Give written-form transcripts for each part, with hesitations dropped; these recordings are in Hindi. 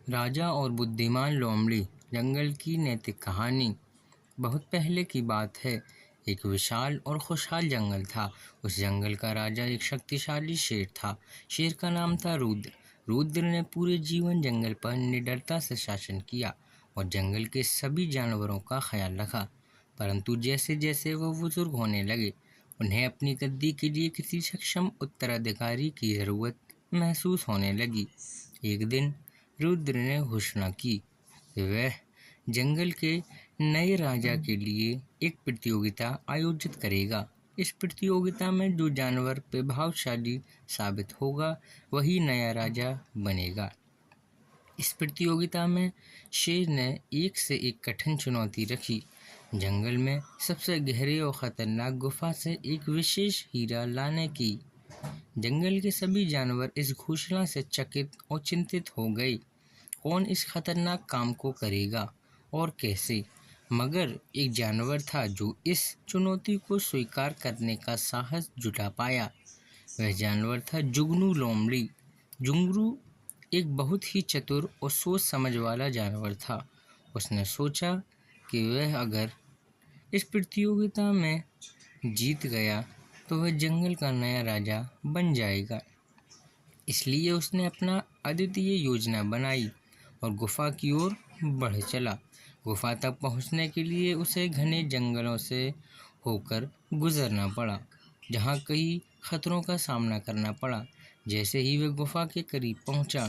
राजा और बुद्धिमान लोमड़ी। जंगल की नैतिक कहानी। बहुत पहले की बात है। एक विशाल और खुशहाल जंगल था। उस जंगल का राजा एक शक्तिशाली शेर था। शेर का नाम था रुद्र। रुद्र ने पूरे जीवन जंगल पर निडरता से शासन किया और जंगल के सभी जानवरों का ख्याल रखा। परंतु जैसे जैसे वह बुजुर्ग होने लगे, उन्हें अपनी गद्दी के लिए किसी सक्षम उत्तराधिकारी की जरूरत महसूस होने लगी। एक दिन रुद्र ने घोषणा की कि वह जंगल के नए राजा के लिए एक प्रतियोगिता आयोजित करेगा। इस प्रतियोगिता में जो जानवर प्रभावशाली साबित होगा, वही नया राजा बनेगा। इस प्रतियोगिता में शेर ने एक से एक कठिन चुनौती रखी। जंगल में सबसे गहरे और खतरनाक गुफा से एक विशेष हीरा लाने की। जंगल के सभी जानवर इस घोषणा से चकित और चिंतित हो गए। कौन इस खतरनाक काम को करेगा और कैसे? मगर एक जानवर था जो इस चुनौती को स्वीकार करने का साहस जुटा पाया। वह जानवर था जुगनू लोमड़ी। जुगनू एक बहुत ही चतुर और सोच समझ वाला जानवर था। उसने सोचा कि वह अगर इस प्रतियोगिता में जीत गया तो वह जंगल का नया राजा बन जाएगा। इसलिए उसने अपना अद्वितीय योजना बनाई और गुफा की ओर बढ़ चला। गुफा तक पहुंचने के लिए उसे घने जंगलों से होकर गुजरना पड़ा, जहां कई खतरों का सामना करना पड़ा। जैसे ही वह गुफा के करीब पहुंचा,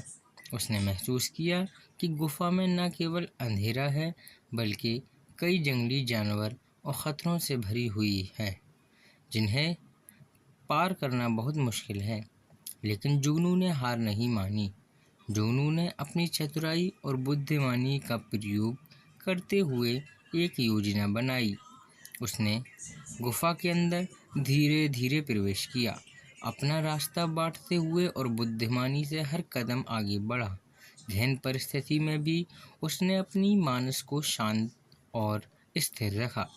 उसने महसूस किया कि गुफा में न केवल अंधेरा है, बल्कि कई जंगली जानवर और खतरों से भरी हुई है, जिन्हें पार करना बहुत मुश्किल है। लेकिन जुगनू ने हार नहीं मानी। जुगनू ने अपनी चतुराई और बुद्धिमानी का प्रयोग करते हुए एक योजना बनाई। उसने गुफा के अंदर धीरे धीरे प्रवेश किया, अपना रास्ता बांटते हुए और बुद्धिमानी से हर कदम आगे बढ़ा। गहन परिस्थिति में भी उसने अपनी मानस को शांत और स्थिर रखा।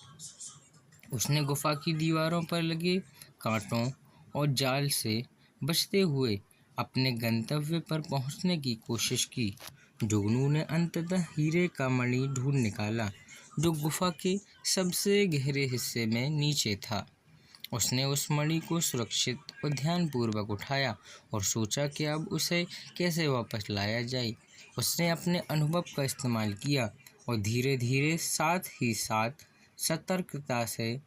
उसने गुफा की दीवारों पर लगे कांटों और जाल से बचते हुए अपने गंतव्य पर पहुंचने की कोशिश की। जुगनू ने अंततः हीरे का मणि ढूंढ निकाला, जो गुफा के सबसे गहरे हिस्से में नीचे था। उसने उस मणि को सुरक्षित और ध्यानपूर्वक उठाया और सोचा कि अब उसे कैसे वापस लाया जाए। उसने अपने अनुभव का इस्तेमाल किया और धीरे धीरे साथ ही साथ सतर्कता से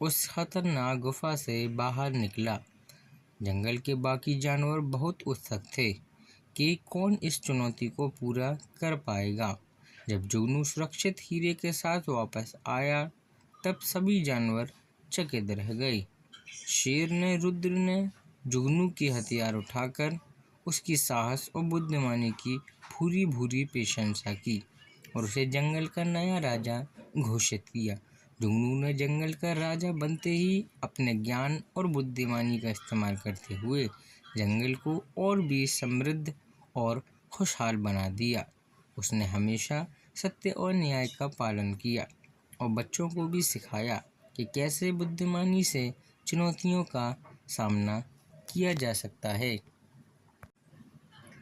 उस खतरनाक गुफा से बाहर निकला। जंगल के बाकी जानवर बहुत उत्सुक थे कि कौन इस चुनौती को पूरा कर पाएगा। जब जुगनू सुरक्षित हीरे के साथ वापस आया, तब सभी जानवर चकित रह गए। शेर ने रुद्र ने जुगनू की हथियार उठाकर उसकी साहस और बुद्धिमानी की भूरी भूरी प्रशंसा की और उसे जंगल का नया राजा घोषित किया। जुगनू ने जंगल का राजा बनते ही अपने ज्ञान और बुद्धिमानी का इस्तेमाल करते हुए जंगल को और भी समृद्ध और खुशहाल बना दिया। उसने हमेशा सत्य और न्याय का पालन किया और बच्चों को भी सिखाया कि कैसे बुद्धिमानी से चुनौतियों का सामना किया जा सकता है।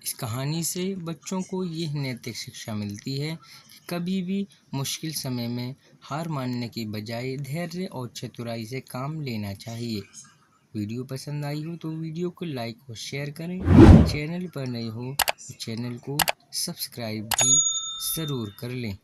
इस कहानी से बच्चों को यह नैतिक शिक्षा मिलती है कि कभी भी मुश्किल समय में हार मानने की बजाय धैर्य और चतुराई से काम लेना चाहिए। वीडियो पसंद आई हो तो वीडियो को लाइक और शेयर करें। चैनल पर नए हो तो चैनल को सब्सक्राइब भी ज़रूर कर लें।